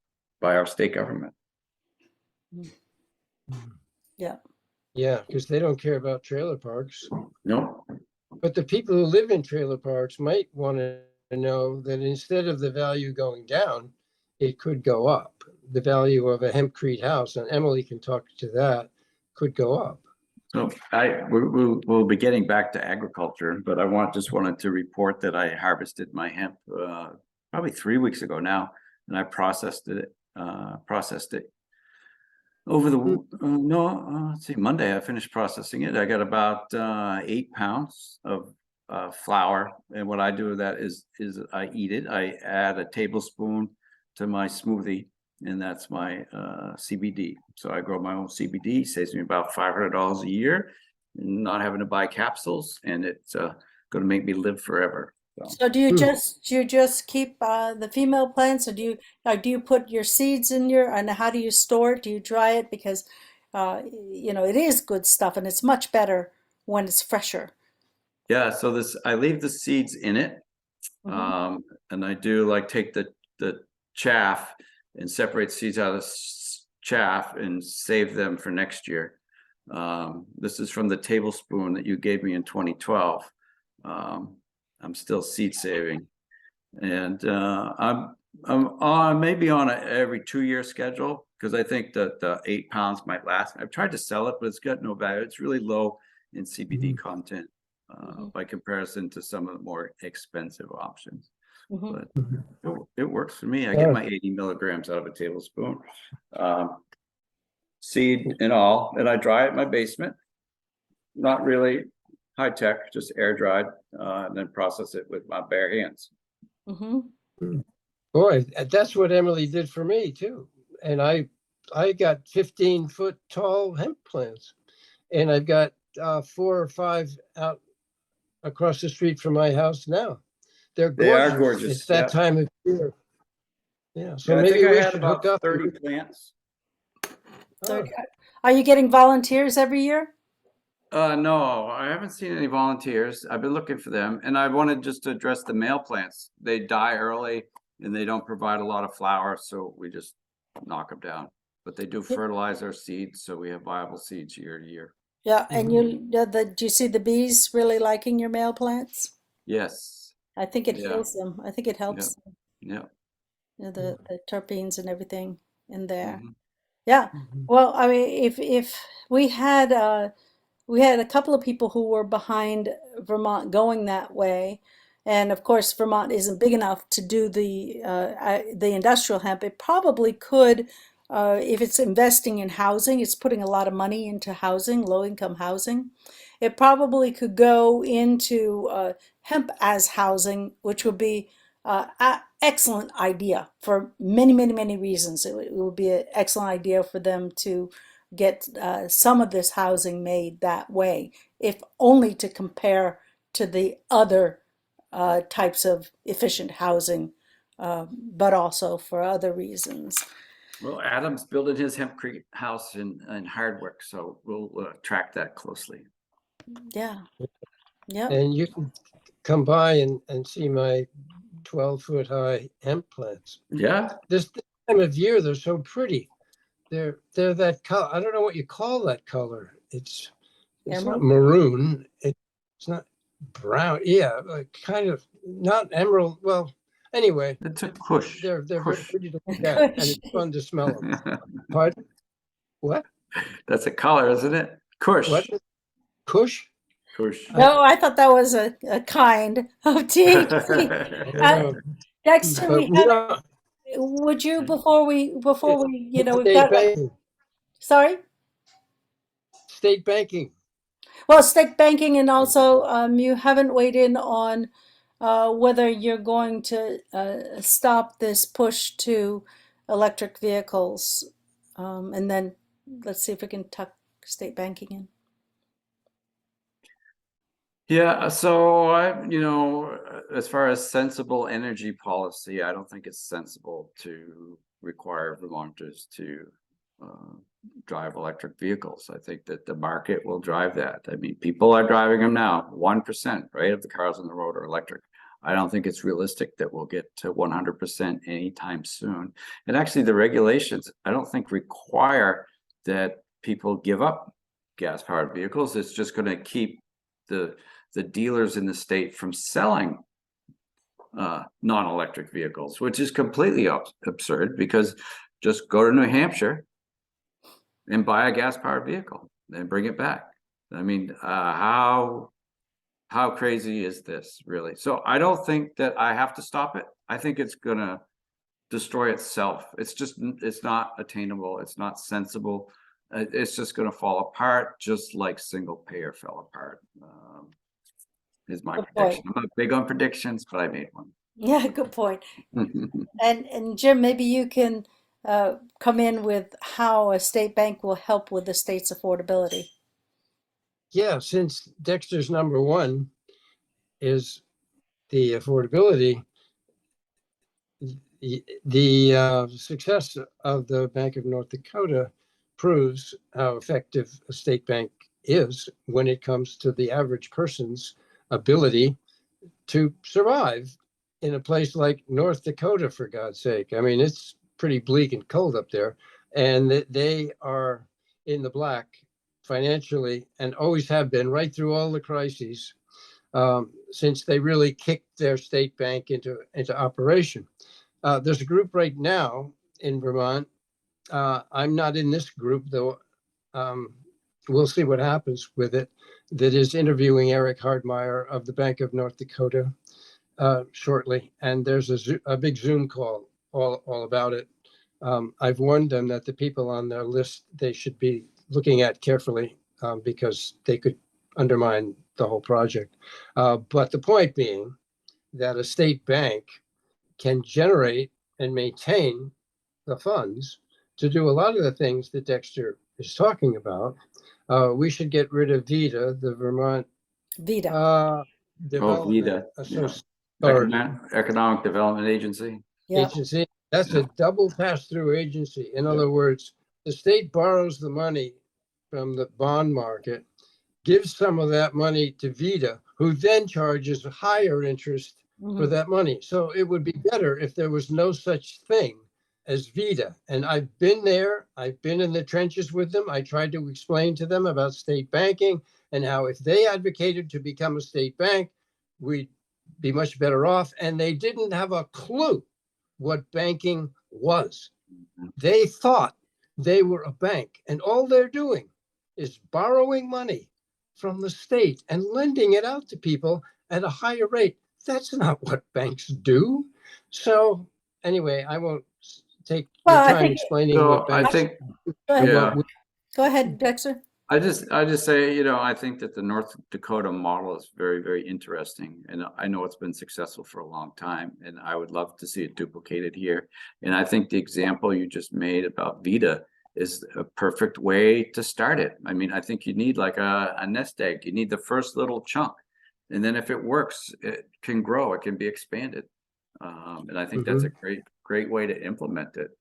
S2: by our state government.
S3: Yeah.
S1: Yeah, because they don't care about trailer parks.
S2: No.
S1: But the people who live in trailer parks might want to know that instead of the value going down, it could go up. The value of a hempcrete house, and Emily can talk to that, could go up.
S2: So we'll be getting back to agriculture, but I just wanted to report that I harvested my hemp probably 3 weeks ago now, and I processed it over the let's see, Monday I finished processing it. I got about 8 pounds of flour, and what I do with that is I eat it. I add a tablespoon to my smoothie, and that's my CBD. So I grow my own CBD, saves me about $500 a year, not having to buy capsules, and it's going to make me live forever.
S3: So do you just keep the female plants, or do you put your seeds in and how do you store it? Do you dry it? Because it is good stuff, and it's much better when it's fresher.
S2: Yeah, so I leave the seeds in it, and I do take the chaff and separate seeds out of chaff and save them for next year. This is from the tablespoon that you gave me in 2012. I'm still seed saving, and I'm maybe on every 2-year schedule, because I think that the 8 pounds might last. I've tried to sell it, but it's got no value. It's really low in CBD content by comparison to some of the more expensive options. But it works for me. I get my 80 milligrams out of a tablespoon, seed and all, and I dry it in my basement. Not really high tech, just air dried, and then process it with my bare hands.
S1: Boy, that's what Emily did for me too. And I got 15-foot tall hemp plants, and I've got 4 or 5 out across the street from my house now. They
S2: are gorgeous.
S1: It's that time of year. Yeah. So
S2: I
S1: maybe
S2: think I
S1: we
S2: had
S1: should
S2: about
S1: hook up.
S2: 30 plants.
S3: Are you getting volunteers every year?
S2: No, I haven't seen any volunteers. I've been looking for them, and I wanted just to address the male plants. They die early, and they don't provide a lot of flower, so we just knock them down. But they do fertilize our seeds, so we have viable seeds year to year.
S3: Yeah, and do you see the bees really liking your male plants?
S2: Yes.
S3: I think it heals them. I think it helps them.
S2: Yeah.
S3: The terpenes and everything in there. Yeah. Well, I mean, if we had a couple of people who were behind Vermont going that way, and of course Vermont isn't big enough to do the industrial hemp. It probably could, if it's investing in housing, it's putting a lot of money into housing, low-income housing. It probably could go into hemp as housing, which would be an excellent idea for many, many, many reasons. It would be an excellent idea for them to get some of this housing made that way, if only to compare to the other types of efficient housing, but also for other reasons.
S2: Well, Adam's building his hempcrete house in Hardwick, so we'll track that closely.
S3: Yeah. Yep.
S1: And you can come by and see my 12-foot high hemp plants.
S2: Yeah,
S1: This time of year, they're so pretty. They're that color. I don't know what you call that color. It's not
S3: Emerald?
S1: maroon. It's not brown. Yeah, like kind of not emerald. Well, anyway,
S2: it's a kush.
S1: they're very
S2: Kush.
S1: pretty to look at, and
S3: Kush.
S1: it's fun to smell them. Pardon? What?
S2: That's a color, isn't it? Kush.
S1: What? Kush?
S2: Kush.
S3: No, I thought that was a kind of THC.
S1: Uh,
S3: Dexter,
S1: but
S3: we had,
S1: don't-
S3: would you, before we, we've
S1: state
S3: got,
S1: banking.
S3: sorry?
S1: State banking.
S3: Well, state banking, and also you haven't weighed in on whether you're going to stop this push to electric vehicles. And then let's see if we can tuck state banking in.
S2: Yeah, so as far as sensible energy policy, I don't think it's sensible to require Vermonters to drive electric vehicles. I think that the market will drive that. I mean, people are driving them now. 1%, right, of the cars on the road are electric. I don't think it's realistic that we'll get to 100% anytime soon. And actually, the regulations, I don't think require that people give up gas-powered vehicles. It's just going to keep the dealers in the state from selling non-electric vehicles, which is completely absurd, because just go to New Hampshire and buy a gas-powered vehicle and bring it back. I mean, how crazy is this, really? So I don't think that I have to stop it. I think it's gonna destroy itself. It's not attainable. It's not sensible. It's just gonna fall apart, just like single payer fell apart. Is my
S3: Good
S2: prediction.
S3: point.
S2: I'm not big on predictions, but I made one.
S3: Yeah, good point. And Jim, maybe you can come in with how a state bank will help with the state's affordability.
S1: Yeah, since Dexter's number one is the affordability, the success of the Bank of North Dakota proves how effective a state bank is when it comes to the average person's ability to survive in a place like North Dakota, for God's sake. I mean, it's pretty bleak and cold up there, and they are in the black financially and always have been right through all the crises since they really kicked their state bank into operation. There's a group right now in Vermont. I'm not in this group, though. We'll see what happens with it. That is interviewing Eric Hardmeyer of the Bank of North Dakota shortly, and there's a big Zoom call all about it. I've warned them that the people on their list they should be looking at carefully because they could undermine the whole project. But the point being that a state bank can generate and maintain the funds to do a lot of the things that Dexter is talking about. We should get rid of VITA, the Vermont
S3: Vida.
S1: Development
S2: VITA,
S1: Association
S2: Economic Development Agency.
S3: Yeah.
S1: Agency. That's a double pass-through agency. In other words, the state borrows the money from the bond market, gives some of that money to VITA, who then charges higher interest for that money. So it would be better if there was no such thing as VITA. And I've been there. I've been in the trenches with them. I tried to explain to them about state banking and how if they advocated to become a state bank, we'd be much better off. And they didn't have a clue what banking was. They thought they were a bank, and all they're doing is borrowing money from the state and lending it out to people at a higher rate. That's not what banks do. So anyway, I won't take your time explaining what banks
S2: I think,
S3: Go ahead, Dexter.
S2: I just say, I think that the North Dakota model is very, very interesting. And I know it's been successful for a long time, and I would love to see it duplicated here. And I think the example you just made about VITA is a perfect way to start it. I mean, I think you need like a nest egg. You need the first little chunk. And then if it works, it can grow, it can be expanded. And I think that's a great way to implement it.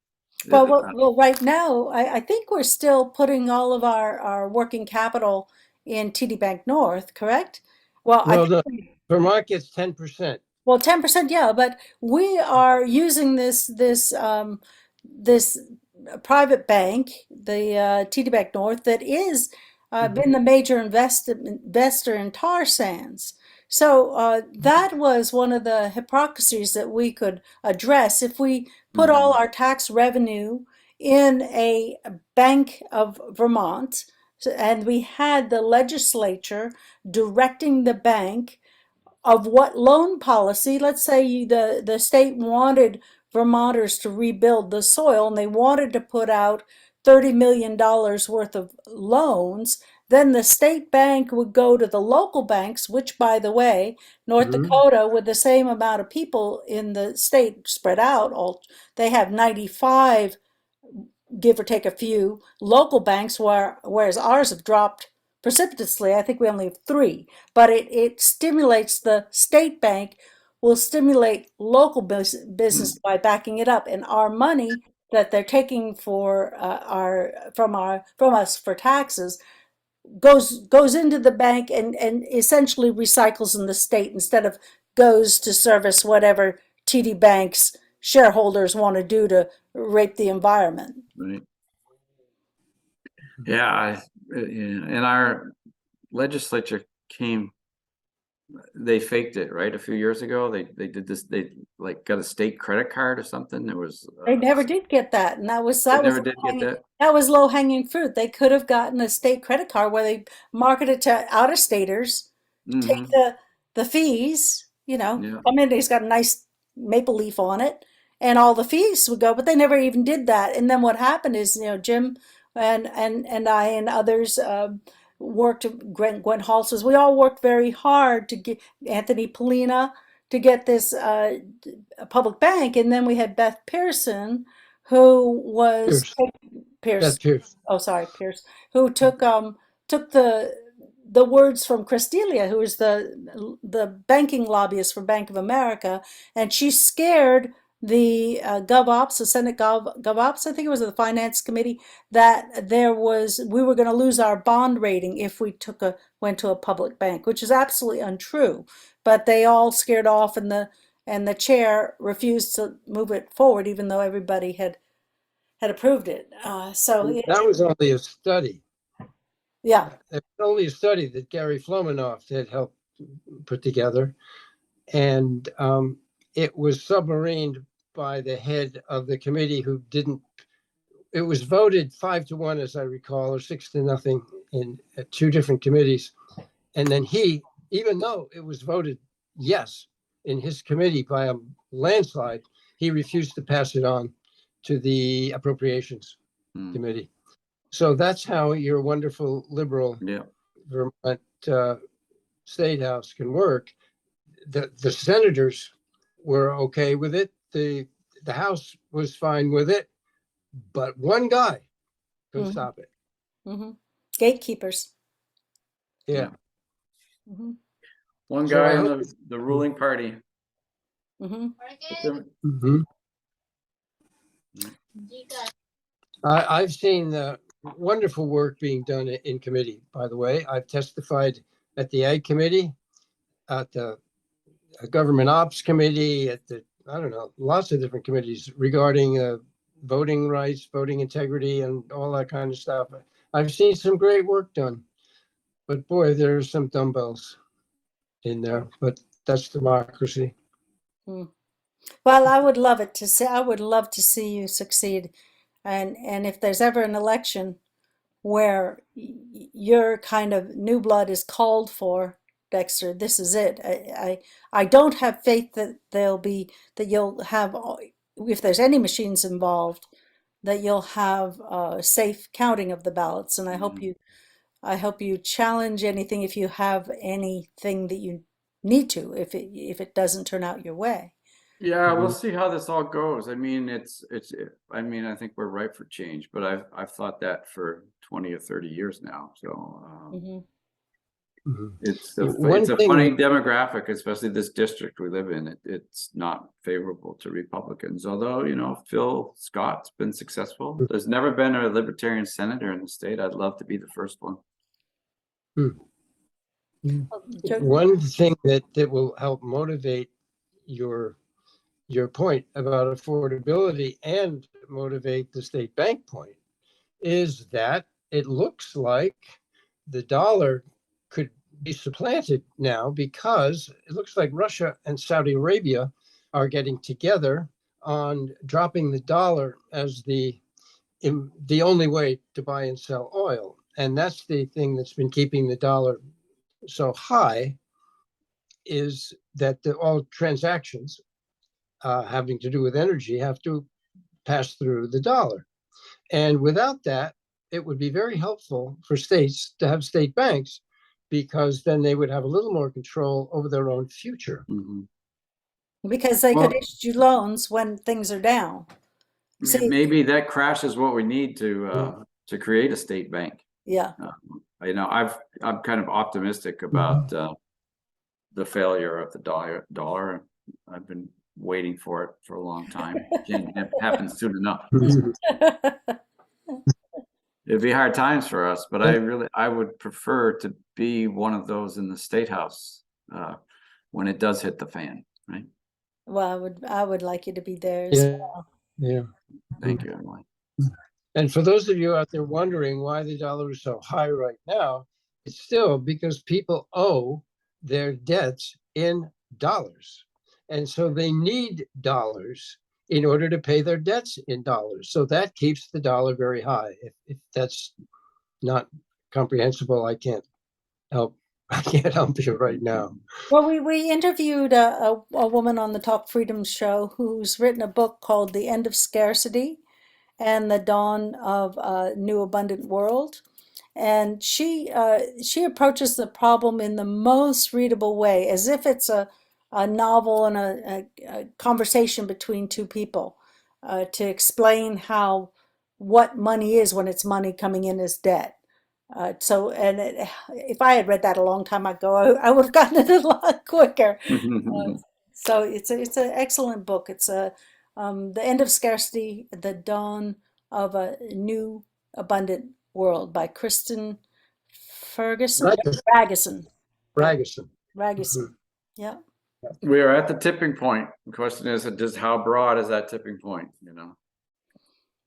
S3: Well, right now, I think we're still putting all of our working capital in TD Bank North, correct? Well, I
S1: Well,
S3: think
S1: no, Vermont gets 10%.
S3: well, 10%, yeah, but we are using this private bank, the TD Bank North, that is been the major investor in tar sands. So that was one of the hypocrisies that we could address if we put all our tax revenue in a Bank of Vermont, and we had the legislature directing the bank of what loan policy. Let's say the state wanted Vermonters to rebuild the soil and they wanted to put out $30 million worth of loans. Then the state bank would go to the local banks, which, by the way, North Dakota, with the same amount of people in the state spread out, they have 95, give or take a few, local banks, whereas ours have dropped precipitously. I think we only have 3, but it stimulates the state bank, will stimulate local business by backing it up, and our money that they're taking for from us for taxes goes into the bank and essentially recycles in the state instead of goes to service whatever TD Bank's shareholders want to do to rape the environment.
S2: Right. Yeah, and our legislature they faked it, right? A few years ago, they did this. They like got a state credit card or something. There was
S3: They never did get that, and that was
S2: never did get that.
S3: that was low hanging fruit. They could have gotten a state credit card where they market it to out of staters, take the fees,
S2: Yeah.
S3: come in, it's got a nice maple leaf on it, and all the fees would go, but they never even did that. And then what happened is, Jim and I and others worked, Gwen Halses, we all worked very hard to get Anthony Polina to get this a public bank, and then we had Beth Pearson, who was
S1: That's Pierce.
S3: Oh, sorry, Pierce, who took the words from Chris D'Elia, who is the banking lobbyist for Bank of America, and she scared the GovOps, the Senate GovOps, I think it was the Finance Committee, that we were going to lose our bond rating if we went to a public bank, which is absolutely untrue. But they all scared off, and the chair refused to move it forward, even though everybody had approved it.
S1: That was only a study.
S3: Yeah.
S1: It was only a study that Gary Flomanoff had helped put together. And it was submarined by the head of the committee who didn't. It was voted 5-1, as I recall, or 6-0 in 2 different committees. And then he, even though it was voted yes in his committee by a landslide, he refused to pass it on to the Appropriations Committee. So that's how your wonderful liberal Vermont State House can work. The senators were okay with it. The House was fine with it, but one guy could stop it.
S3: Gatekeepers.
S1: Yeah.
S2: One guy in the ruling party.
S1: I've seen the wonderful work being done in committee, by the way. I've testified at the Ag Committee, at the Government Ops Committee, at lots of different committees regarding voting rights, voting integrity, and all that kind of stuff. I've seen some great work done, but boy, there's some dumbbells in there, but that's democracy.
S3: Well, I would love to see you succeed. And if there's ever an election where your kind of new blood is called for, Dexter, this is it. I don't have faith that you'll have, if there's any machines involved, that you'll have safe counting of the ballots. And I hope you challenge anything if you have anything that you need to, if it doesn't turn out your way.
S2: Yeah, we'll see how this all goes. I mean, I think we're ripe for change, but I've thought that for 20 or 30 years now. So
S1: Mhm.
S2: It's
S1: One
S2: a
S1: thing
S2: funny
S1: that-
S2: demographic, especially this district we live in. It's not favorable to Republicans, although, Phil Scott's been successful. There's never been a libertarian senator in the state. I'd love to be the first one.
S1: One thing that will help motivate your point about affordability and motivate the state bank point is that it looks like the dollar could be supplanted now, because it looks like Russia and Saudi Arabia are getting together on dropping the dollar as the only way to buy and sell oil. And that's the thing that's been keeping the dollar so high, is that all transactions having to do with energy have to pass through the dollar. And without that, it would be very helpful for states to have state banks, because then they would have a little more control over their own future.
S2: Mhm.
S3: Because they
S2: Well-
S3: could issue loans when things are down. See,
S2: Maybe that crashes what we need to create a state bank.
S3: yeah.
S2: I'm kind of optimistic about the failure of the dollar. I've been waiting for it for a long time. Can't happen soon enough. It'd be hard times for us, but I would prefer to be one of those in the state house when it does hit the fan, right?
S3: Well, I would like you to be there as
S1: Yeah,
S3: well.
S1: yeah.
S2: Thank you, Emily.
S1: And for those of you out there wondering why the dollar is so high right now, it's still because people owe their debts in dollars. And so they need dollars in order to pay their debts in dollars. So that keeps the dollar very high. If that's not comprehensible, I can't help you right now.
S3: Well, we interviewed a woman on the Talk Freedom show who's written a book called The End of Scarcity and the Dawn of a New Abundant World. And she approaches the problem in the most readable way, as if it's a novel and a conversation between two people, to explain what money is when it's money coming in as debt. If I had read that a long time ago, I would have gotten it a lot quicker. So it's an excellent book. It's The End of Scarcity, The Dawn of a New Abundant World by Kristen Ferguson. Raguson.
S1: Raguson.
S3: Raguson. Yeah.
S2: We are at the tipping point. The question is just how broad is that tipping point?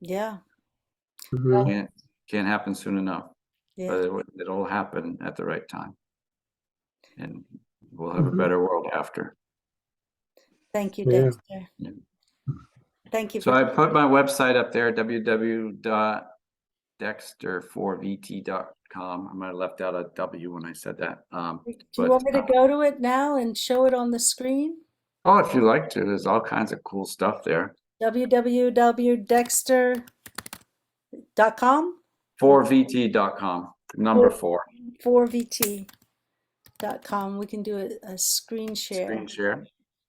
S3: Yeah.
S2: Can't happen soon enough.
S3: Yeah.
S2: But it'll happen at the right time, and we'll have a better world after.
S3: Thank you,
S1: Yeah.
S3: Dexter.
S2: Yeah.
S3: Thank you.
S2: So I put my website up there, www.dextor4vt.com. I might have left out a W when I said that.
S3: Do you want me to go to it now and show it on the screen?
S2: Oh, if you like to, there's all kinds of cool stuff there.
S3: www.dextor.com?
S2: 4vt.com, number 4.
S3: 4vt.com. We can do a screen share.
S2: Screen share.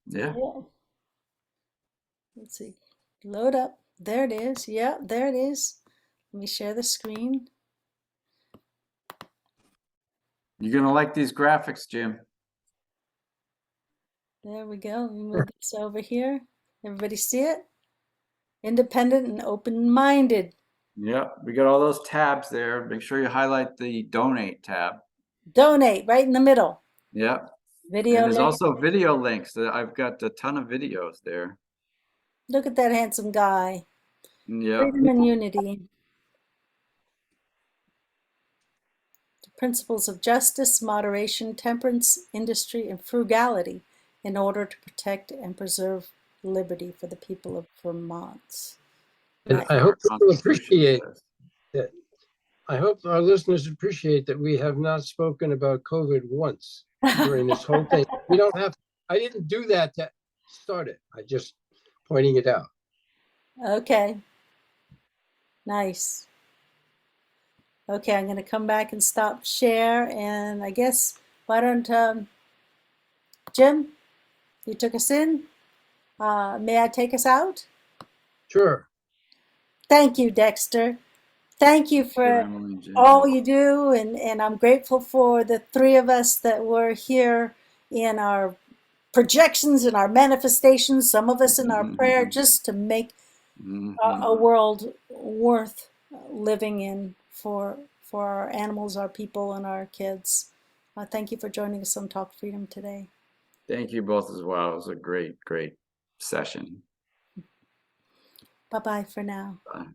S2: Yeah.
S3: Let's see. Load up. There it is. Yeah, there it is. Let me share the screen.
S2: You're going to like these graphics, Jim.
S3: There we go. We move this over here. Everybody see it? Independent and open-minded.
S2: Yep, we got all those tabs there. Make sure you highlight the donate tab.
S3: Donate right in the middle.
S2: Yep.
S3: Video
S2: And there's
S3: link.
S2: also video links. I've got a ton of videos there.
S3: Look at that handsome guy.
S2: Yep.
S3: Freedom and unity. The principles of justice, moderation, temperance, industry, and frugality in order to protect and preserve liberty for the people of Vermont.
S1: And I hope people appreciate that. I hope our listeners appreciate that we have not spoken about COVID once during this whole thing. We don't have, I didn't do that to start it. I just pointing it out.
S3: Okay. Nice. Okay, I'm going to come back and stop share. And I guess, why don't, Jim, you took us in. May I take us out?
S1: Sure.
S3: Thank you, Dexter. Thank you for
S2: Emily and Jane.
S3: all you do, and I'm grateful for the three of us that were here in our projections and our manifestations, some of us in our prayer, just to make a world worth living in for our animals, our people, and our kids. Thank you for joining us on Talk Freedom today.
S2: Thank you both as well. It was a great, great session.
S3: Bye-bye for now.
S2: Bye.